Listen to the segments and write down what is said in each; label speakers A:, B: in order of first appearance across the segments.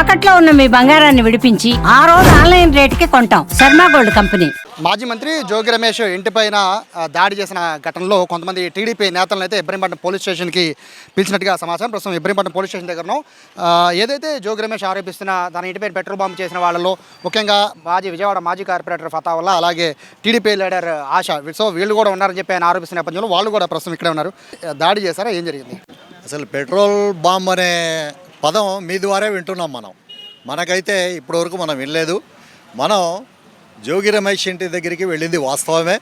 A: తాకట్లో ఉన్న మీ బంగారాన్ని విడిపించి ఆ రోజు ఆన్లైన్ రేటుకి కొంటాం. Sharma gold company.
B: మాజీ మంత్రి జోగి రమేష్ ఇంటిపైన దాడి చేసిన ఘటనలో కొంతమంది టీడీపీ నేతలను అయితే ఇబ్రహీంపట్నం పోలీస్ స్టేషన్కి పిలిచినట్టుగా సమాచారం. ప్రస్తుతం ఇబ్రహీంపట్నం పోలీస్ స్టేషన్ దగ్గరను ఏదైతే జోగి రమేష్ ఆరోపిస్తున్న తన ఇంటిపైన పెట్రోల్ బాంబు చేసిన వాళ్ళలో ముఖ్యంగా విజయవాడ మాజీ కార్పొరేటర్ ఫతావుల్లా, అలాగే టీడీపీ లీడర్ ఆశ, సో వీళ్ళు కూడా ఉన్నారని చెప్పి ఆయన ఆరోపిస్తున్న నేపథ్యంలో వాళ్ళు కూడా ప్రస్తుతం ఇక్కడే ఉన్నారు. దాడి చేశారా, ఏం జరిగింది?
C: అసలు పెట్రోల్ బాంబ్ అనే పదం మీ ద్వారే వింటున్నాం మనం. మనకైతే ఇప్పటివరకు మనం వినలేదు. మనం జోగి రమేష్ ఇంటి దగ్గరికి వెళ్ళింది వాస్తవమే.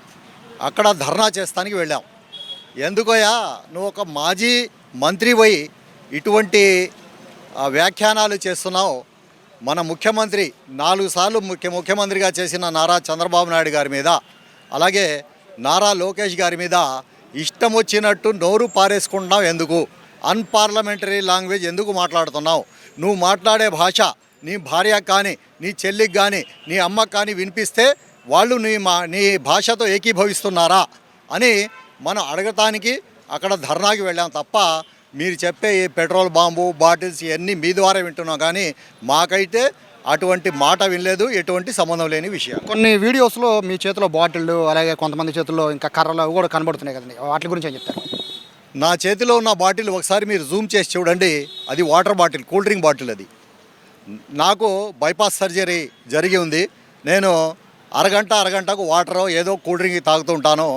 C: అక్కడ ధర్నా చేస్తానికి వెళ్ళాం. ఎందుకోయా నువ్వు ఒక మాజీ మంత్రి పోయి ఇటువంటి వ్యాఖ్యానాలు చేస్తున్నావు? మన ముఖ్యమంత్రి 4 సార్లు ముఖ్యమంత్రిగా చేసిన నారా చంద్రబాబు నాయుడు గారి మీద, అలాగే నారా లోకేష్ గారి మీద ఇష్టం వచ్చినట్టు నోరు పారేసుకుంటున్నావు ఎందుకు? అన్పార్లమెంటరీ లాంగ్వేజ్ ఎందుకు మాట్లాడుతున్నావు? నువ్వు మాట్లాడే భాష నీ భార్యకు కానీ, నీ చెల్లికి కానీ, నీ అమ్మకు కానీ వినిపిస్తే వాళ్ళు నీ భాషతో ఏకీభవిస్తున్నారా అని మనం అడగటానికి అక్కడ ధర్నాకి వెళ్ళాం తప్ప మీరు చెప్పే ఈ పెట్రోల్ బాంబు బాటిల్స్ ఇవన్నీ మీ ద్వారా వింటున్నాం, కానీ మాకైతే అటువంటి మాట వినలేదు. ఎటువంటి సంబంధం లేని విషయం.
B: కొన్ని వీడియోస్లో మీ చేతిలో బాటిళ్ళు, అలాగే కొంతమంది చేతుల్లో ఇంకా కర్రలు అవి కూడా కనబడుతున్నాయి కదండి, వాటి గురించి ఏం చెప్తారు?
C: నా చేతిలో ఉన్న బాటిల్ ఒకసారి మీరు జూమ్ చేసి చూడండి. అది water bottle, cool drink bottle. అది నాకు బైపాస్ సర్జరీ జరిగి ఉంది. నేను అరగంటకు వాటర్ ఏదో కూల్ డ్రింక్ తాగుతూ ఉంటాను.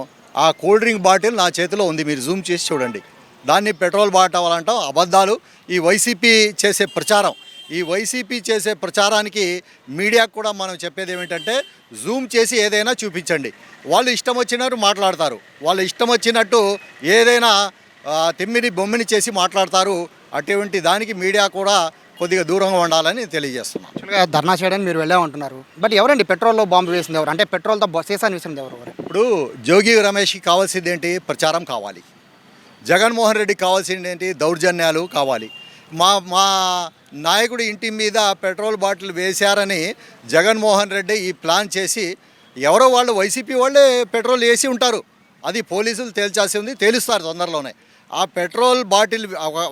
C: ఆ కూల్ డ్రింక్ బాటిల్ నా చేతిలో ఉంది. మీరు జూమ్ చేసి చూడండి. దాన్ని పెట్రోల్ బాటిల్ అంటాం. అబద్ధాలు. ఈ వైసీపీ చేసే ప్రచారం, ఈ వైసీపీ చేసే ప్రచారానికి మీడియాకు కూడా మనం చెప్పేది ఏమిటంటే, జూమ్ చేసి ఏదైనా చూపించండి. వాళ్ళు ఇష్టం వచ్చినట్టు మాట్లాడతారు. వాళ్ళు ఇష్టం వచ్చినట్టు ఏదైనా తిమ్మిని బొమ్మిని చేసి మాట్లాడతారు. అటువంటి దానికి మీడియా కూడా కొద్దిగా దూరంగా ఉండాలని తెలియజేస్తున్నాం.
B: యాక్చువల్గా ధర్నా చేయడానికి మీరు వెళ్ళామంటున్నారు, బట్ ఎవరండి పెట్రోల్లో బాంబు వేసింది ఎవరు? అంటే పెట్రోల్తో సీసాన్ని వేసింది ఎవరు?
C: ఇప్పుడు జోగి రమేష్కి కావాల్సింది ఏంటి? ప్రచారం కావాలి. జగన్మోహన్ రెడ్డికి కావాల్సింది ఏంటి? దౌర్జన్యాలు కావాలి. మా నాయకుడి ఇంటి మీద పెట్రోల్ బాటిల్ వేశారని జగన్మోహన్ రెడ్డి ఈ ప్లాన్ చేసి, ఎవరో వాళ్ళు వైసీపీ వాళ్ళే పెట్రోల్ వేసి ఉంటారు. అది పోలీసులు తేల్చాల్సి ఉంది, తేలుస్తారు తొందరలోనే. ఆ పెట్రోల్ బాటిల్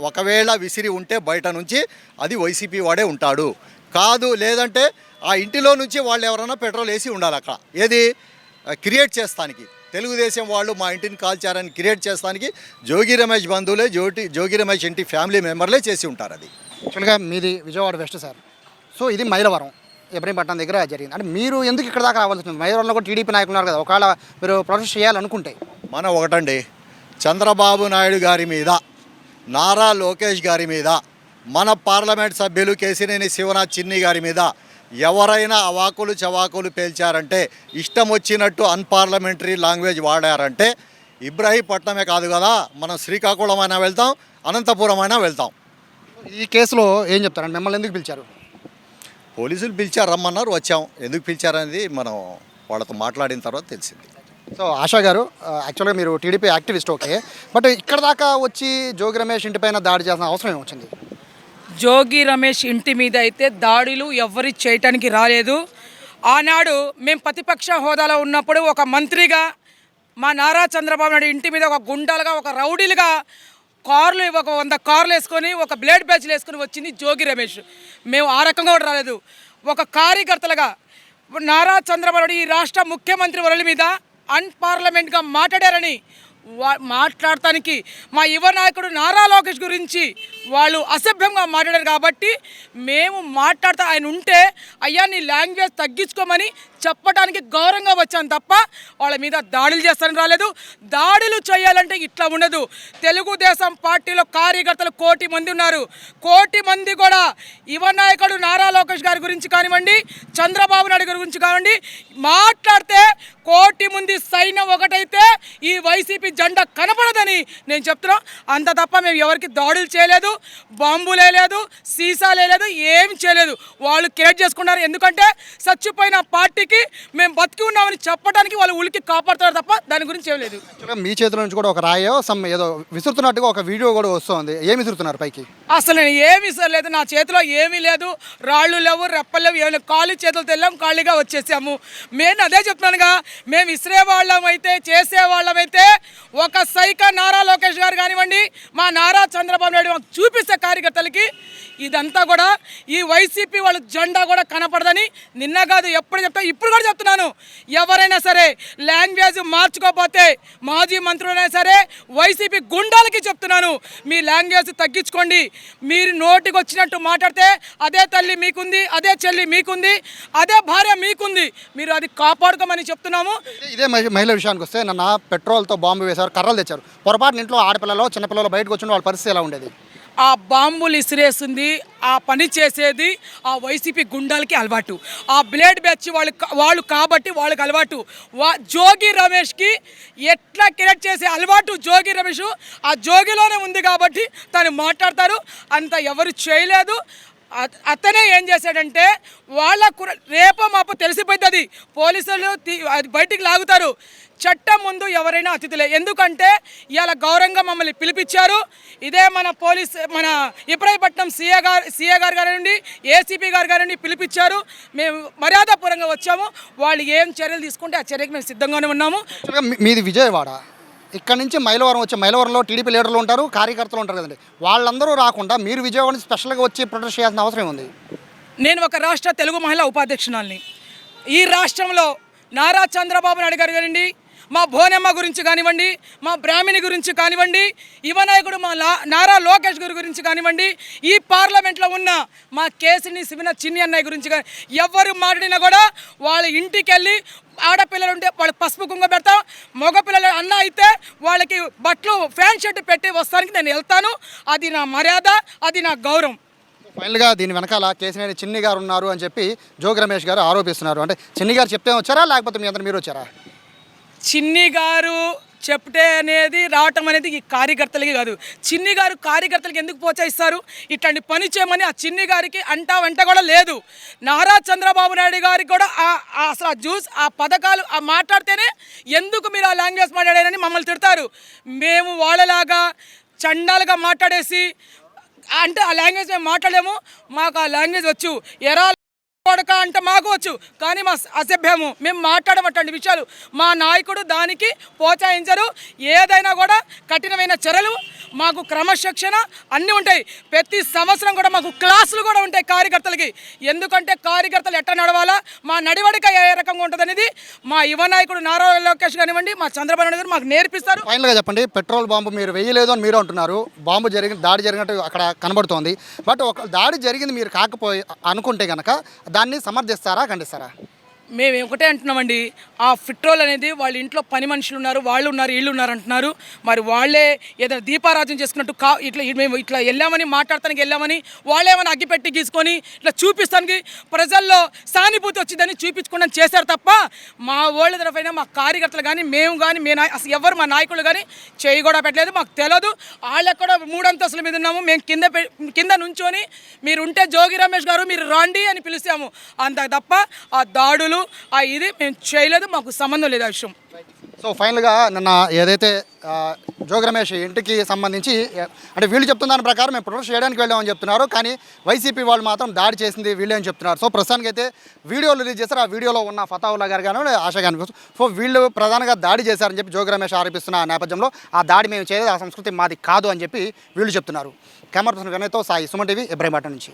C: ఒకవేళ విసిరి ఉంటే బయట నుంచి అది వైసీపీ వాడే ఉంటాడు. కాదు లేదంటే ఆ ఇంటిలో నుంచి వాళ్ళు ఎవరైనా పెట్రోల్ వేసి ఉండాలి అక్కడ. ఏది క్రియేట్ చేస్తానికి, తెలుగుదేశం వాళ్ళు మా ఇంటిని కాల్చారని క్రియేట్ చేస్తానికి జోగి రమేష్ బంధువులే, జోగి రమేష్ ఇంటి ఫ్యామిలీ మెంబర్లే చేసి ఉంటారు. అది
B: యాక్చువల్గా మీది విజయవాడ వెస్ట్ సార్, సో ఇది మైలవరం ఇబ్రహీంపట్నం దగ్గర జరిగింది. అంటే మీరు ఎందుకు ఇక్కడ దాకా రావాల్సి వచ్చింది? మైలవరంలో కూడా టీడీపీ నాయకులు ఉన్నారు కదా, ఒకవేళ మీరు ప్రొటెస్ట్ చేయాలనుకుంటే.
C: మనం ఒకటండి, చంద్రబాబు నాయుడు గారి మీద, నారా లోకేష్ గారి మీద, మన పార్లమెంట్ సభ్యులు కేసినేని శివనాథ్ చిన్ని గారి మీద ఎవరైనా అవాకులు చవాకులు పేల్చారంటే, ఇష్టం వచ్చినట్టు అన్పార్లమెంటరీ లాంగ్వేజ్ వాడారంటే ఇబ్రహీంపట్నమే కాదు కదా, మనం శ్రీకాకుళం అయినా వెళ్తాం, అనంతపురం అయినా వెళ్తాం.
B: ఈ కేసులో ఏం చెప్తారండి? మిమ్మల్ని ఎందుకు పిలిచారు?
C: పోలీసులు పిలిచారు, రమ్మన్నారు, వచ్చాం. ఎందుకు పిలిచారనేది మనం వాళ్ళతో మాట్లాడిన తర్వాత తెలిసింది.
B: సో ఆశా గారు, యాక్చువల్గా మీరు టీడీపీ యాక్టివిస్ట్, ఓకే, బట్ ఇక్కడ దాకా వచ్చి జోగి రమేష్ ఇంటిపైన దాడి చేయాల్సిన అవసరం ఏమొచ్చింది?
D: జోగి రమేష్ ఇంటి మీద అయితే దాడులు ఎవరి చేయటానికి రాలేదు. ఆనాడు మేము ప్రతిపక్ష హోదాలో ఉన్నప్పుడు ఒక మంత్రిగా మా నారా చంద్రబాబు నాయుడు ఇంటి మీద ఒక గుండాలుగా, ఒక రౌడీలుగా కార్లు, ఒక 100 కార్లు వేసుకొని, ఒక బ్లేడ్ బ్యాచ్లు వేసుకొని వచ్చింది జోగి రమేష్. మేము ఆ రకంగా కూడా రాలేదు. ఒక కార్యకర్తలుగా నారా చంద్రబాబు నాయుడు ఈ రాష్ట్ర ముఖ్యమంత్రి వర్యుల మీద అన్పార్లమెంట్గా మాట్లాడారని మాట్లాడటానికి మా యువ నాయకుడు నారా లోకేష్ గురించి వాళ్ళు అసభ్యంగా మాట్లాడారు. కాబట్టి మేము మాట్లాడుతూ ఆయన ఉంటే, అయ్యా నీ లాంగ్వేజ్ తగ్గించుకోమని చెప్పడానికి గౌరవంగా వచ్చాను తప్ప వాళ్ళ మీద దాడులు చేస్తారని రాలేదు. దాడులు చేయాలంటే ఇట్లా ఉండదు. తెలుగుదేశం పార్టీలో కార్యకర్తలు 1 కోటి మంది ఉన్నారు. 1 కోటి మంది కూడా యువ నాయకుడు నారా లోకేష్ గారి గురించి కానివ్వండి, చంద్రబాబు నాయుడు గారి గురించి కానివ్వండి మాట్లాడితే 1 కోటి మంది సైన్యం ఒకటైతే ఈ వైసీపీ జెండా కనపడదని నేను చెప్తున్నా. అంత తప్ప మేము ఎవరికి దాడులు చేయలేదు, బాంబులు వేయలేదు, సీసాలు వేయలేదు, ఏం చేయలేదు. వాళ్ళు క్రియేట్ చేసుకున్నారు. ఎందుకంటే చచ్చిపోయిన పార్టీకి వాళ్ళకి మేము బతికి ఉన్నామని చెప్పడానికి వాళ్ళు ఉలికి కాపాడుతారు తప్ప దాని గురించి ఏం లేదు.
B: యాక్చువల్గా మీ చేతిలో నుంచి కూడా ఒక రాయో సమ్ ఏదో విసురుతున్నట్టుగా ఒక వీడియో కూడా వస్తుంది. ఏమి విసురుతున్నారు పైకి?
D: అసలు నేను ఏమీ లేదు, నా చేతిలో ఏమీ లేదు, రాళ్ళు లేవు, రెప్పలు లేవు, ఏమి లేవు, ఖాళీ చేతులతో వెళ్ళాం, ఖాళీగా వచ్చేసాము. నేను అదే చెప్తున్నానుగా, మేము ఇసిరే వాళ్ళమైతే చేసే వాళ్ళమైతే ఒక సైకా నారా లోకేష్ గారు కానివ్వండి, మా నారా చంద్రబాబు నాయుడు మాకు చూపిస్తే కార్యకర్తలకి ఇదంతా కూడా ఈ వైసీపీ వాళ్ళ జెండా కూడా కనపడదని నిన్న కాదు ఎప్పుడు చెప్తా, ఇప్పుడు కూడా చెప్తున్నాను. ఎవరైనా సరే లాంగ్వేజ్ మార్చుకోకపోతే మాజీ మంత్రులైనా సరే వైసీపీ గుండాలకి చెప్తున్నాను, మీ లాంగ్వేజ్ తగ్గించుకోండి. మీరు నోటికి వచ్చినట్టు మాట్లాడితే అదే తల్లి మీకుంది, అదే చెల్లి మీకుంది, అదే భార్య మీకుంది, మీరు అది కాపాడుకోమని చెప్తున్నాము.
B: ఇదే మహిళల విషయానికి వస్తే నిన్న పెట్రోల్తో బాంబు వేశారు, కర్రలు తెచ్చారు. పొరపాటున ఇంట్లో ఆడపిల్లలు చిన్నపిల్లలు బయటకు వచ్చిన వాళ్ళ పరిస్థితి ఎలా ఉండేది?
D: ఆ బాంబులు ఇసిరేసింది, ఆ పని చేసేది ఆ వైసీపీ గుండాలకి అలవాటు, ఆ బ్లేడ్ బ్యాచ్ వాళ్ళు కాబట్టి వాళ్ళకి అలవాటు. జోగి రమేష్కి ఎట్లా క్రియేట్ చేసే అలవాటు జోగి రమేష్ ఆ జోగిలోనే ఉంది కాబట్టి తను మాట్లాడతారు, అంత ఎవరు చేయలేదు. అతనే ఏం చేశాడంటే వాళ్ళ రేపో మాపో తెలిసిపోతుంది, పోలీసులు అది బయటికి లాగుతారు. చట్టం ముందు ఎవరైనా అతిథులే. ఎందుకంటే ఇవాళ గౌరవంగా మమ్మల్ని పిలిపించారు. ఇదే మన ఇబ్రాహీపట్నం సీఏ గారు గారండి, ఏసీపీ గారు గారండి పిలిపించారు. మేము మర్యాదపూర్వకంగా వచ్చాము. వాళ్ళు ఏం చర్యలు తీసుకుంటే ఆ చర్యకి మేము సిద్ధంగానే ఉన్నాము.
B: మీది విజయవాడ, ఇక్కడ నుంచి మైలవరం వచ్చే మైలవరంలో టీడీపీ లీడర్లు ఉంటారు, కార్యకర్తలు ఉంటారు కదండి. వాళ్ళందరూ రాకుండా మీరు విజయవాడ నుంచి స్పెషల్గా వచ్చి ప్రొటెస్ట్ చేయాల్సిన అవసరం ఉంది.
D: నేను ఒక రాష్ట్ర తెలుగు మహిళా ఉపాధ్యక్షురాలిని. ఈ రాష్ట్రంలో నారా చంద్రబాబు నాయుడు గారు కానివ్వండి, మా భోనమ్మ గురించి కానివ్వండి, మా బ్రాహ్మణి గురించి కానివ్వండి, యువనాయకుడు మా నారా లోకేష్ గారి గురించి కానివ్వండి, ఈ పార్లమెంట్లో ఉన్న మా కేసిని శివన చిన్ని అన్నయ్య గురించి కానీ ఎవరు మాట్లాడినా కూడా వాళ్ళ ఇంటికి వెళ్ళి ఆడపిల్లలు ఉంటే వాళ్ళకి పసుపు కుంగ పెడతాం, మగపిల్లలు అన్న అయితే వాళ్ళకి బట్టలు ఫ్యాన్ షర్ట్ పెట్టి వస్తానికి నేను వెళ్తాను. అది నా మర్యాద, అది నా గౌరవం.
B: ఫైనల్గా దీని వెనకాల కేసినేని చిన్ని గారు ఉన్నారు అని చెప్పి జోగి రమేష్ గారు ఆరోపిస్తున్నారు. అంటే చిన్ని గారు చెప్తే వచ్చారా, లేకపోతే మీ అందరూ మీరు వచ్చారా?
D: చిన్ని గారు చెప్తే అనేది రావటం అనేది ఈ కార్యకర్తలకి కాదు. చిన్ని గారు కార్యకర్తలకి ఎందుకు ప్రోత్సహిస్తారు? ఇట్లాంటి పని చేయమని ఆ చిన్ని గారికి వెంట కూడా లేదు. నారా చంద్రబాబు నాయుడు గారికి కూడా అసలు ఆ పథకాలు మాట్లాడితేనే ఎందుకు మీరు ఆ లాంగ్వేజ్ మాట్లాడారని మమ్మల్ని తిడతారు. మేము వాళ్ళలాగా చండాలుగా మాట్లాడేసి అంటే ఆ లాంగ్వేజ్ మేము మాట్లాడలేము. మాకు ఆ లాంగ్వేజ్ వచ్చు. ఎరా కొడక అంటే మాకు వచ్చు, కానీ మా అసభ్యము మేము మాట్లాడమటువంటి విషయాలు మా నాయకుడు దానికి ప్రోత్సహించరు. ఏదైనా కూడా కఠినమైన చర్యలు, మాకు క్రమశిక్షణ అన్నీ ఉంటాయి. ప్రతి సంవత్సరం కూడా మాకు క్లాసులు కూడా ఉంటాయి కార్యకర్తలకి. ఎందుకంటే కార్యకర్తలు ఎట్లా నడవాలా, మా నడివడిక ఏ రకంగా ఉంటుంది అనేది మా యువ నాయకుడు నారా లోకేష్ కానివ్వండి, మా చంద్రబాబు నాయుడు గారు మాకు నేర్పిస్తారు.
B: ఫైనల్గా చెప్పండి, పెట్రోల్ బాంబు మీరు వేయలేదు అని మీరు అంటున్నారు, బాంబు దాడి జరిగినట్టు అక్కడ కనబడుతోంది. బట్ ఒక దాడి జరిగింది మీరు కాకపోయి అనుకుంటే కనుక దాన్ని సమర్థిస్తారా, ఖండిస్తారా?
D: మేము ఒకటే అంటున్నామండి, ఆ పెట్రోల్ అనేది వాళ్ళ ఇంట్లో పని మనుషులు ఉన్నారు, వాళ్ళు ఉన్నారు, వీళ్ళు ఉన్నారు అంటున్నారు. మరి వాళ్ళే ఏదైనా దీపారాధన చేసుకున్నట్టు మేము ఇట్లా వెళ్ళామని మాట్లాడటానికి వెళ్ళామని వాళ్ళేమైనా అగ్గిపెట్టి గీసుకొని ఇట్లా చూపిస్తానికి ప్రజల్లో సానుభూతి వచ్చిందని చూపించుకోవడం చేశారు తప్ప మా వాళ్ళ తరఫైనా మా కార్యకర్తలు కానీ మేము కానీ అసలు ఎవరు మా నాయకులు కానీ చేయి కూడా పెట్టలేదు. మాకు తెలియదు. వాళ్ళకి కూడా 3 అంతస్తుల మీద ఉన్నాము. మేము కింద నుంచొని మీరు ఉంటే జోగి రమేష్ గారు మీరు రండి అని పిలిచాము, అంత తప్ప ఆ దాడులు ఇది మేము చేయలేదు, మాకు సంబంధం లేదు ఆ విషయం.
B: సో ఫైనల్గా నిన్న ఏదైతే జోగి రమేష్ ఇంటికి సంబంధించి అంటే వీళ్ళు చెప్తున్న దాని ప్రకారం మేము ప్రొటెస్ట్ చేయడానికి వెళ్ళామని చెప్తున్నారు, కానీ వైసీపీ వాళ్ళు మాత్రం దాడి చేసింది వీళ్ళే అని చెప్తున్నారు. సో ప్రస్తుతానికి అయితే వీడియోలు రిలీజ్ చేస్తారు. ఆ వీడియోలో ఉన్న ఫతావుల్లా గారు కానీ ఆశా గారి సో వీళ్ళు ప్రధానంగా దాడి చేశారని చెప్పి జోగి రమేష్ ఆరోపిస్తున్న నేపథ్యంలో ఆ దాడి మేము చేయలేదు, ఆ సంస్కృతి మాది కాదు అని చెప్పి వీళ్ళు చెప్తున్నారు. కెమెరా పర్సన్ వినయ్తో సాయి, సుమన్ టీవీ, ఇబ్రాహీంపట్నం నుంచి.